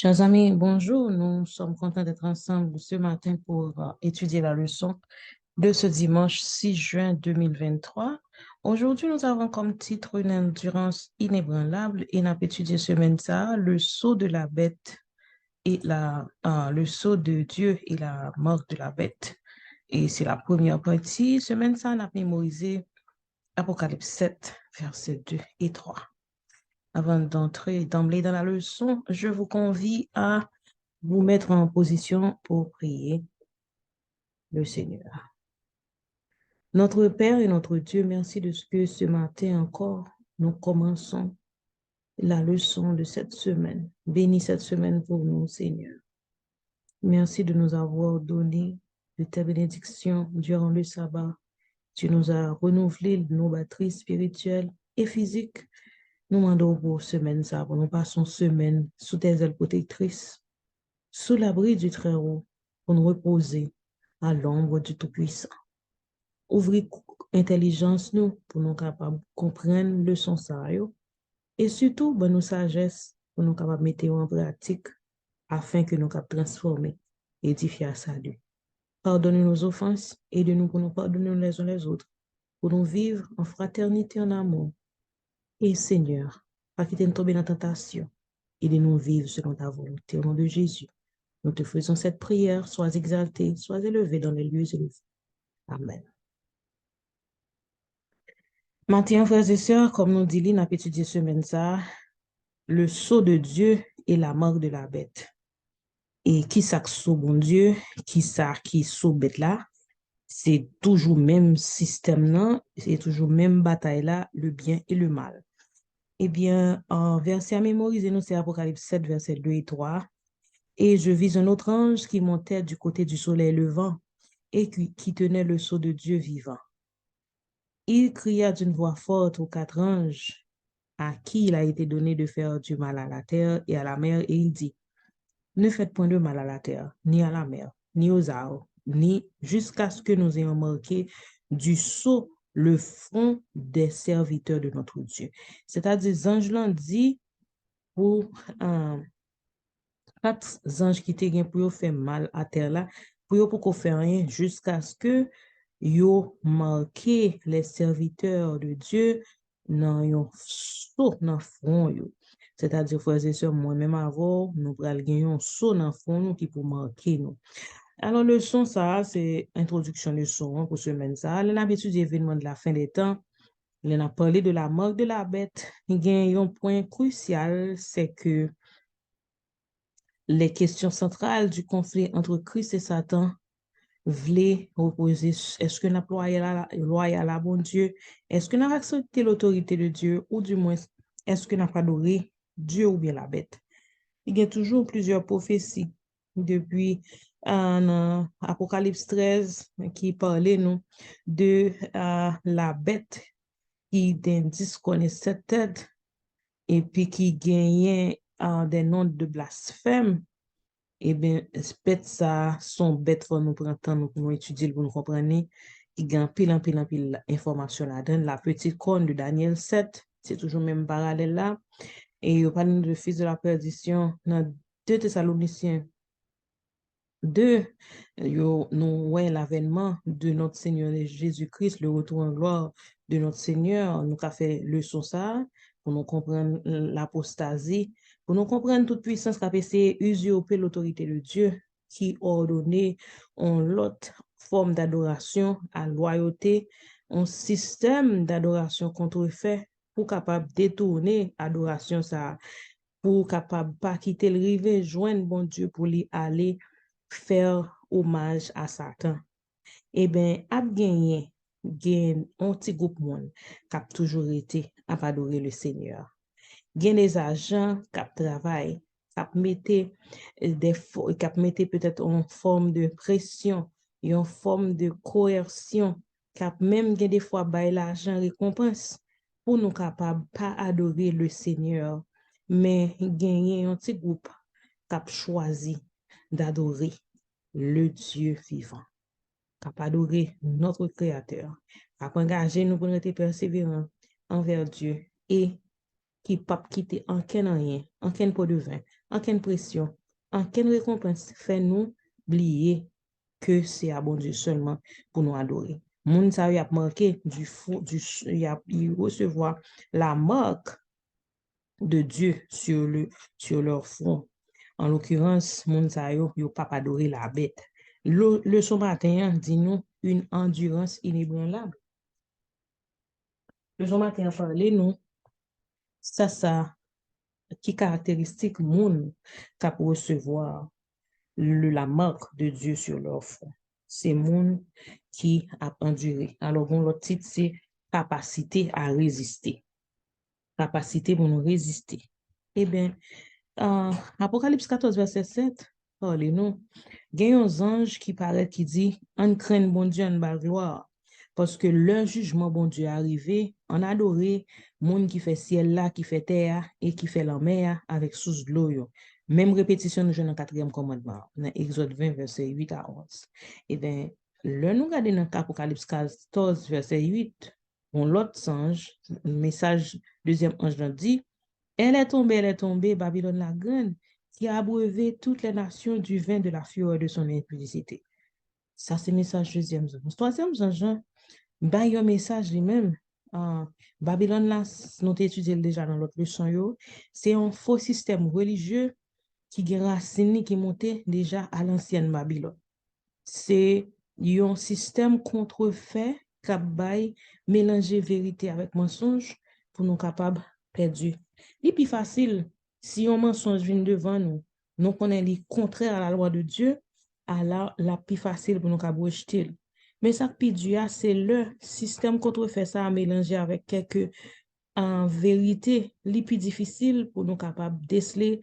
Chers amis, bonjour. Nous sommes contents d'être ensemble ce matin pour étudier la leçon de ce dimanche 6 juin 2023. Aujourd'hui, nous avons comme titre une endurance inébranlable et nous avons étudié semaine ça, le sceau de la bête et le sceau de Dieu et la mort de la bête. Et c'est la première partie. Semaine ça, on a mémorisé Apocalypse 7, versets 2 et 3. Avant d'entrer d'emblée dans la leçon, je vous convie à vous mettre en position pour prier le Seigneur. Notre Père et notre Dieu, merci de ce que ce matin encore, nous commençons la leçon de cette semaine. Bénis cette semaine pour nous, Seigneur. Merci de nous avoir donné de tes bénédictions durant le sabbat. Tu nous as renouvelé nos batteries spirituelles et physiques. Nous demandons pour semaine ça, pour nous passons semaine sous tes ailes protectrices, sous l'abri du Très-Haut, pour nous reposer à l'ombre du Tout-Puissant. Ouvrir intelligence nous pour nous capables de comprendre le son sérieux et surtout ben, nos sagesse pour nous capables de mettre en pratique afin que nous capables transformer et édifier à salut. Pardonnez nos offenses, aidez-nous pour nous pardonner les uns les autres, pour nous vivre en fraternité, en amour. Et Seigneur, pas quitter nous tomber dans la tentation, aidez-nous vivre selon ta volonté. Au nom de Jésus, nous te faisons cette prière, sois exalté, sois élevé dans les lieux élevés. Amen. Matin, frères et sœurs, comme nous dit, nous avons étudié semaine ça, le sceau de Dieu et la marque de la bête. Et qui ça sceau bon Dieu, qui ça qui sceau bête là, c'est toujours même système là, c'est toujours même bataille là, le bien et le mal. Eh bien, en verset à mémoriser, nous c'est Apocalypse 7, versets 2 et 3. Et je vis un autre ange qui montait du côté du soleil levant et qui tenait le sceau de Dieu vivant. Il cria d'une voix forte aux quatre anges à qui il a été donné de faire du mal à la terre et à la mer, et il dit, ne faites point de mal à la terre, ni à la mer, ni aux arbres, ni jusqu'à ce que nous ayons marqué du sceau le front des serviteurs de notre Dieu. C'est-à-dire, ange l'ont dit pour quatre anges qui te gen pour faire mal à terre là, pour qu'on fait rien jusqu'à ce que yo marqué les serviteurs de Dieu dans yon sceau dans front yo. C'est-à-dire, frères et sœurs, moi-même avant, nous pral gen yon sceau dans front nous qui pour marquer nous. Alors, le son, ça, c'est introduction de son pour semaine ça. On a étudié l'événement de la fin des temps. On a parlé de la marque de la bête. Il y a un point crucial, c'est que les questions centrales du conflit entre Christ et Satan voulaient reposer, est-ce que nous avons loyal à bon Dieu? Est-ce que nous avons accepté l'autorité de Dieu? Ou du moins, est-ce que nous avons adoré Dieu ou bien la bête? Il y a toujours plusieurs prophéties depuis Apocalypse 13 qui parlait nous, de la bête qui connaît cette tête et puis qui gagnait des noms de blasphème. Eh bien, bête ça, son bête pour nous prendre temps, nous étudier, pour nous comprendre, qui gagne en pile information là-dedans. La petite corne de Daniel 7, c'est toujours même parallèle là. Et il parle de fils de la perdition dans 2 Thessaloniciens 2, nous voyons l'avènement de notre Seigneur Jésus-Christ, le retour en gloire de notre Seigneur. Nous avons fait leçon ça pour nous comprendre l'apostasie, pour nous comprendre toute puissance qui a essayé usurper l'autorité de Dieu qui ordonnait en l'autre forme d'adoration à loyauté, un système d'adoration contrefait pour capable détourner adoration ça, pour capable pas quitter le rivet, joindre bon Dieu pour lui aller faire hommage à Satan. Eh bien, ap gen un petit groupe monde qui a toujours été à adorer le Seigneur. Gen des agents qui travaillent, qui mettent peut-être en forme de pression, en forme de coercion, qui même gen des fois bail l'argent récompense pour nous capables pas adorer le Seigneur, mais gagner un petit groupe qui a choisi d'adorer le Dieu vivant, qui a adoré notre Créateur, qui a engagé nous pour être persévérants envers Dieu et qui pas quitter aucun rien, aucun pot de vin, aucune pression, aucune récompense fait nous oublier que c'est à bon Dieu seulement pour nous adorer. Moun sa y a marqué du fou, y a recevoir la marque de Dieu sur leur front. En l'occurrence, moun sa yo pas adorer la bête. Le son matin dit nous une endurance inébranlable. Le son matin parler nous ça qui caractéristique moun qu'a recevoir la marque de Dieu sur leur front. C'est moun qui a enduré. Alors, bon, l'autre titre, c'est capacité à résister. Capacité pour nous résister. Eh bien, Apocalypse 14, verset 7, parlez-nous. Il y a un ange qui paraît qui dit, on craint bon Dieu, on bas gloire. Parce que le jugement bon Dieu est arrivé, on adoré monde qui fait ciel là, qui fait terre et qui fait la mer avec sous de l'eau. Même répétition, nous jouons dans le 4e commandement, dans Exode 20, verset 8 à 11. Eh bien, le nous regardons dans Apocalypse 14, verset 8, on l'autre ange, le message, deuxième ange dit, elle est tombée, Babylone la grande, qui a abreuvé toutes les nations du vin de la fureur de son impudicité. Ça, c'est le message deuxième ange. Troisième ange, ben, un message lui-même. Babylone, là, nous avons étudié déjà dans l'autre leçon, c'est un faux système religieux qui a racine qui montait déjà à l'ancienne Babylone. C'est un système contrefait qui a mélanger vérité avec mensonge pour nous capables perdus. C'est plus facile si un mensonge vient devant nous, nous connaissons le contraire à la loi de Dieu, alors la plus facile pour nous rejeter. Mais ça qui est c'est le système contrefait ça à mélanger avec quelques en vérité, les plus difficile pour nous capables de déceler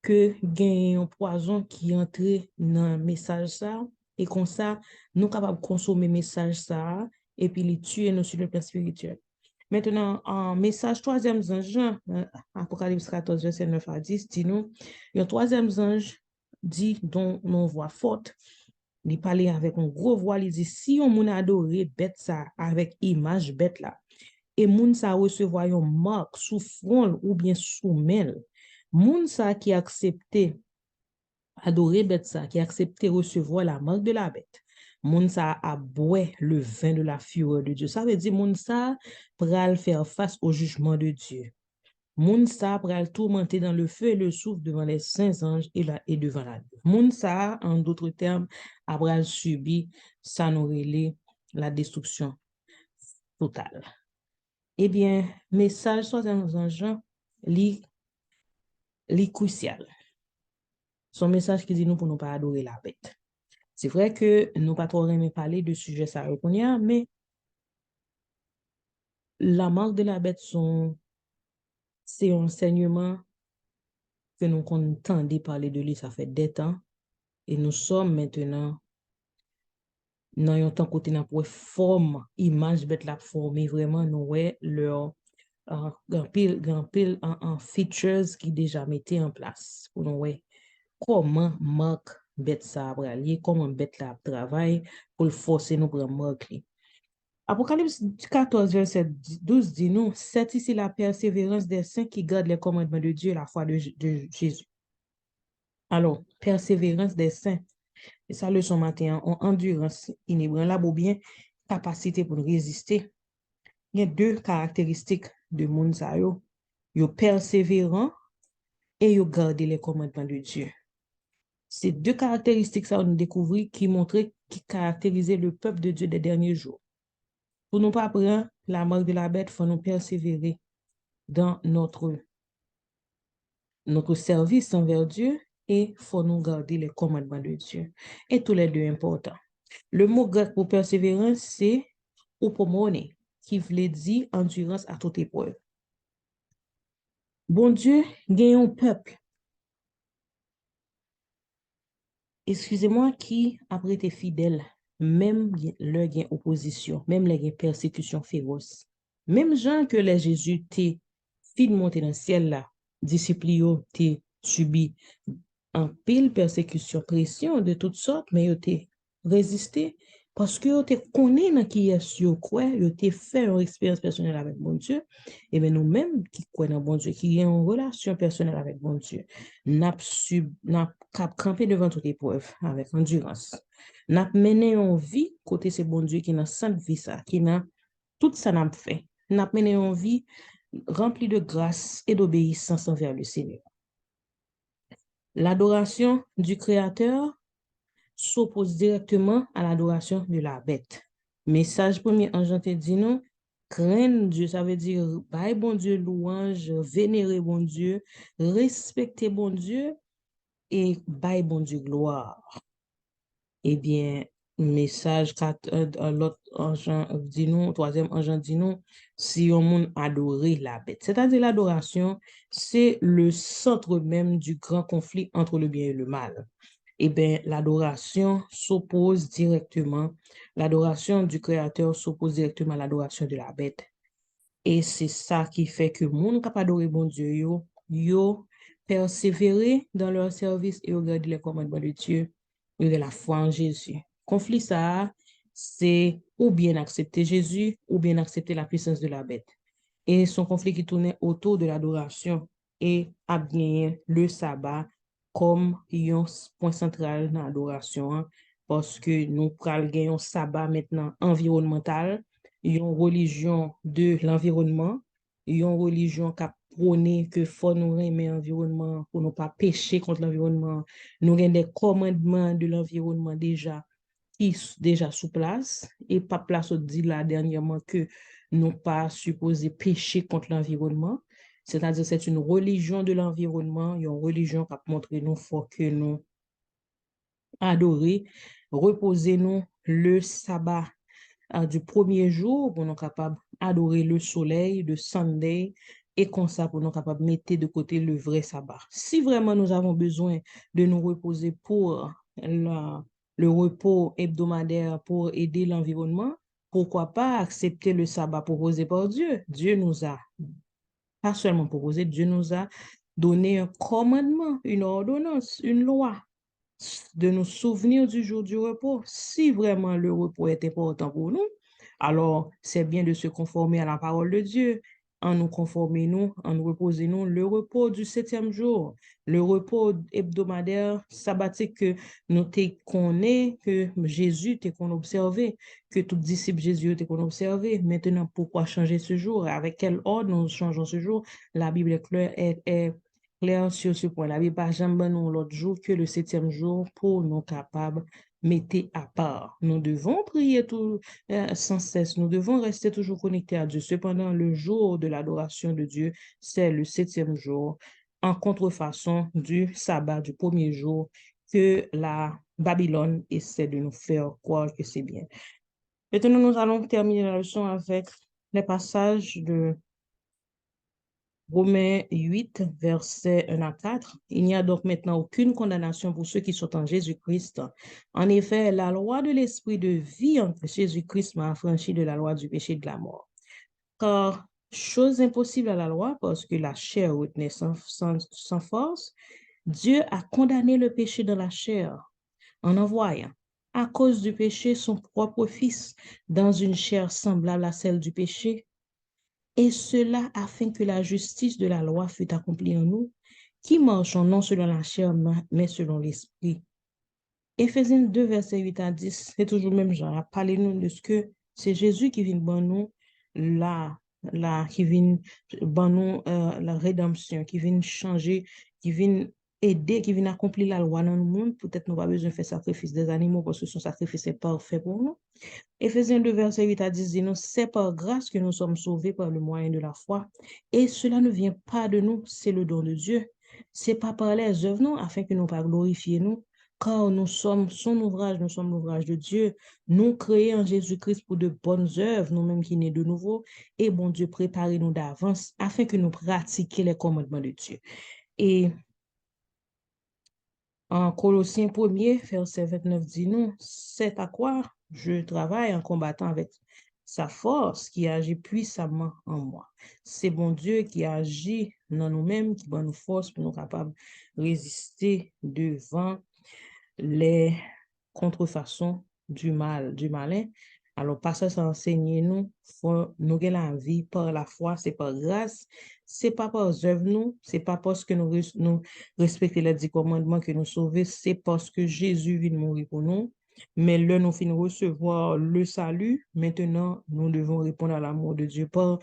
que gagne un poison qui entre dans le message ça et comme ça nous capables de consommer le message ça et puis les tuer nous sur le plan spirituel. Maintenant, en message troisième ange, Apocalypse 14, verset 9 à 10, dit nous, un troisième ange dit dont on voix forte, il parlait avec un gros voix, il dit, si on moun adoré bête ça avec image bête là, et moun sa recevoir une marque sous front ou bien sous main, moun sa qui accepté adorer bête ça, qui accepté recevoir la marque de la bête, moun sa a boire le vin de la fureur de Dieu. Ça veut dire moun sa pral faire face au jugement de Dieu. Moun sa pral tourmenter dans le feu et le souffle devant les saints anges et devant la Dieu. Moun sa, en d'autres termes, a pral subi sa nourrir la destruction totale. Eh bien, message soit dans un genre, li crucial. Son message qui dit nous pour ne pas adorer la bête. C'est vrai que nous pas trop aimé parler de sujet ça mais la marque de la bête c'est un enseignement que nous entendons parler de lui, ça fait des temps, et nous sommes maintenant dans un temps côté pour forme, image bête la former vraiment nous ouais leur grand pile en features qui déjà mettaient en place pour nous ouais comment marque bête ça aller, comment bête la travail pour le forcer nous pour marque. Apocalypse 14, verset 12 dit nous, c'est ici la persévérance des saints qui gardent les commandements de Dieu et la foi de Jésus. Alors, persévérance des saints, et ça le son matin, en endurance inébranlable ou bien capacité pour résister. Il y a deux caractéristiques de moun sa yo persévérant et yo garder les commandements de Dieu. Ces deux caractéristiques, ça, on découvre qui montraient, qui caractérisaient le peuple de Dieu des derniers jours. Pour ne pas prendre la marque de la bête, il faut nous persévérer dans notre service envers Dieu et il faut nous garder les commandements de Dieu. Et tous les deux importants. Le mot grec pour persévérance, c'est upomone, qui veut dire endurance à toute épreuve. Bon Dieu, gagne un peuple. Excusez-moi, qui après été fidèle, même leur gain opposition, même les gain persécution féroce. Même gens que les Jésus t'es fin monté dans le ciel là, disciples t'es subi en pile persécution, pression de toutes sortes, mais t'es résisté parce que yo te connaît dans qui est yo quoi, yo te fait une expérience personnelle avec bon Dieu, et bien nous-mêmes qui croyons dans bon Dieu, qui avons une relation personnelle avec bon Dieu, n'a cap camper devant toute épreuve avec endurance. N'a mené en vie côté c'est bon Dieu qui n'a sans vie ça, qui n'a tout ça n'a fait. N'a mené en vie remplie de grâce et d'obéissance envers le Seigneur. L'adoration du Créateur s'oppose directement à l'adoration de la bête. Message premier en te dit nous, craindre Dieu, ça veut dire bailler bon Dieu louange, vénérer bon Dieu, respecter bon Dieu et bailler bon Dieu gloire. Eh bien, message 4, l'autre ange dit nous, troisième ange dit nous, si on monde adorer la bête. C'est-à-dire l'adoration, c'est le centre même du grand conflit entre le bien et le mal. Eh bien, l'adoration du Créateur s'oppose directement à l'adoration de la bête. Et c'est ça qui fait que moun kap adore bon Dieu yo persévérer dans leur service et regarder les commandements de Dieu, et de la foi en Jésus. Conflit ça, c'est ou bien accepter Jésus ou bien accepter la puissance de la bête. Et son conflit qui tournait autour de l'adoration et a bien le sabbat comme un point central dans l'adoration, parce que nous pral gen un sabbat maintenant environnemental, une religion de l'environnement, une religion qui prône que faut nous aimer l'environnement pour ne pas pécher contre l'environnement. Nous avons des commandements de l'environnement déjà sous place et pas place dit là dernièrement que nous pas supposé pécher contre l'environnement. C'est-à-dire c'est une religion de l'environnement, une religion qui a montré nous faut que nous adorer, reposer nous le sabbat du premier jour pour nous capables adorer le soleil, de Sunday, et comme ça pour nous capables mettre de côté le vrai sabbat. Si vraiment nous avons besoin de nous reposer pour le repos hebdomadaire pour aider l'environnement, pourquoi pas accepter le sabbat proposé par Dieu? Dieu nous a, pas seulement proposé, Dieu nous a donné un commandement, une ordonnance, une loi de nous souvenir du jour du repos. Si vraiment le repos est important pour nous, alors c'est bien de se conformer à la parole de Dieu, en nous conformer nous, en nous reposer nous, le repos du 7e jour, le repos hebdomadaire, sabbatique que nous te connaît, que Jésus te qu'on observé, que tout disciple Jésus te qu'on observé. Maintenant, pourquoi changer ce jour? Avec quel ordre nous changeons ce jour? La Bible est clair sur ce point. La Bible pas jamais nous l'autre jour que le 7e jour pour nous capables mettre à part. Nous devons prier tout sans cesse. Nous devons rester toujours connectés à Dieu. Cependant, le jour de l'adoration de Dieu, c'est le 7e jour, en contrefaçon du sabbat du premier jour que la Babylone essaie de nous faire croire que c'est bien. Maintenant, nous allons terminer la leçon avec les passages de Romains 8, versets 1 à 4. Il n'y a donc maintenant aucune condamnation pour ceux qui sont en Jésus-Christ. En effet, la loi de l'esprit de vie en Jésus-Christ m'a affranchi de la loi du péché et de la mort. Car, chose impossible à la loi, parce que la chair retenait sans force, Dieu a condamné le péché dans la chair en envoyant, à cause du péché, son propre Fils dans une chair semblable à celle du péché, et cela afin que la justice de la loi fût accomplie en nous, qui marchons non selon la chair, mais selon l'esprit. Éphésiens 2, versets 8 à 10, c'est toujours le même genre. Parlez-nous de ce que c'est Jésus qui vient ban nous qui vient ban nous la rédemption, qui vient changer, qui vient aider, qui vient accomplir la loi dans le monde. Peut-être nous pas besoin de faire sacrifice des animaux parce que son sacrifice est parfait pour nous. Éphésiens 2, verset 8 à 10 dit nous, c'est par grâce que nous sommes sauvés par le moyen de la foi. Et cela ne vient pas de nous, c'est le don de Dieu. C'est pas par les œuvres, non, afin que nous pas glorifier nous, car nous sommes son ouvrage, nous sommes l'ouvrage de Dieu. Nous créés en Jésus-Christ pour de bonnes œuvres, nous-mêmes qui nés de nouveau, et bon Dieu, préparez-nous d'avance afin que nous pratiquions les commandements de Dieu. Et en Colossiens 1er, verset 29 dit nous, c'est à quoi je travaille en combattant avec sa force qui agit puissamment en moi. C'est bon Dieu qui agit dans nous-mêmes, qui donne nous force pour nous capables de résister devant les contrefaçons du mal, du malin. Alors, pasteur, ça enseigne nous, faut nous gagner la vie par la foi, c'est par grâce, c'est pas par œuvre nous, c'est pas parce que nous respectons les 10 commandements que nous sauvons, c'est parce que Jésus vient mourir pour nous. Mais là, nous finissons recevoir le salut. Maintenant, nous devons répondre à l'amour de Dieu par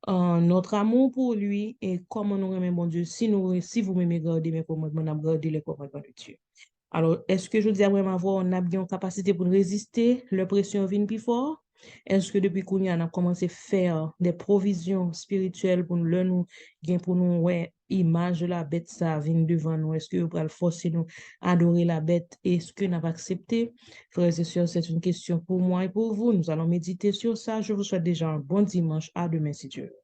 notre amour pour lui et comment nous aimons bon Dieu. Si vous m'aimez garder mes commandements, nous garder les commandements de Dieu. Alors, est-ce que je dis après m'avoir, on a bien capacité pour nous résister, la pression vient plus fort? Est-ce que depuis qu'on y a, on a commencé à faire des provisions spirituelles pour nous, bien pour nous, ouais, image de la bête, ça vient devant nous? Est-ce que vous pouvez forcer nous à adorer la bête? Est-ce que nous avons accepté? Frères et sœurs, c'est une question pour moi et pour vous. Nous allons méditer sur ça. Je vous souhaite déjà un bon dimanche. À demain, si Dieu veut.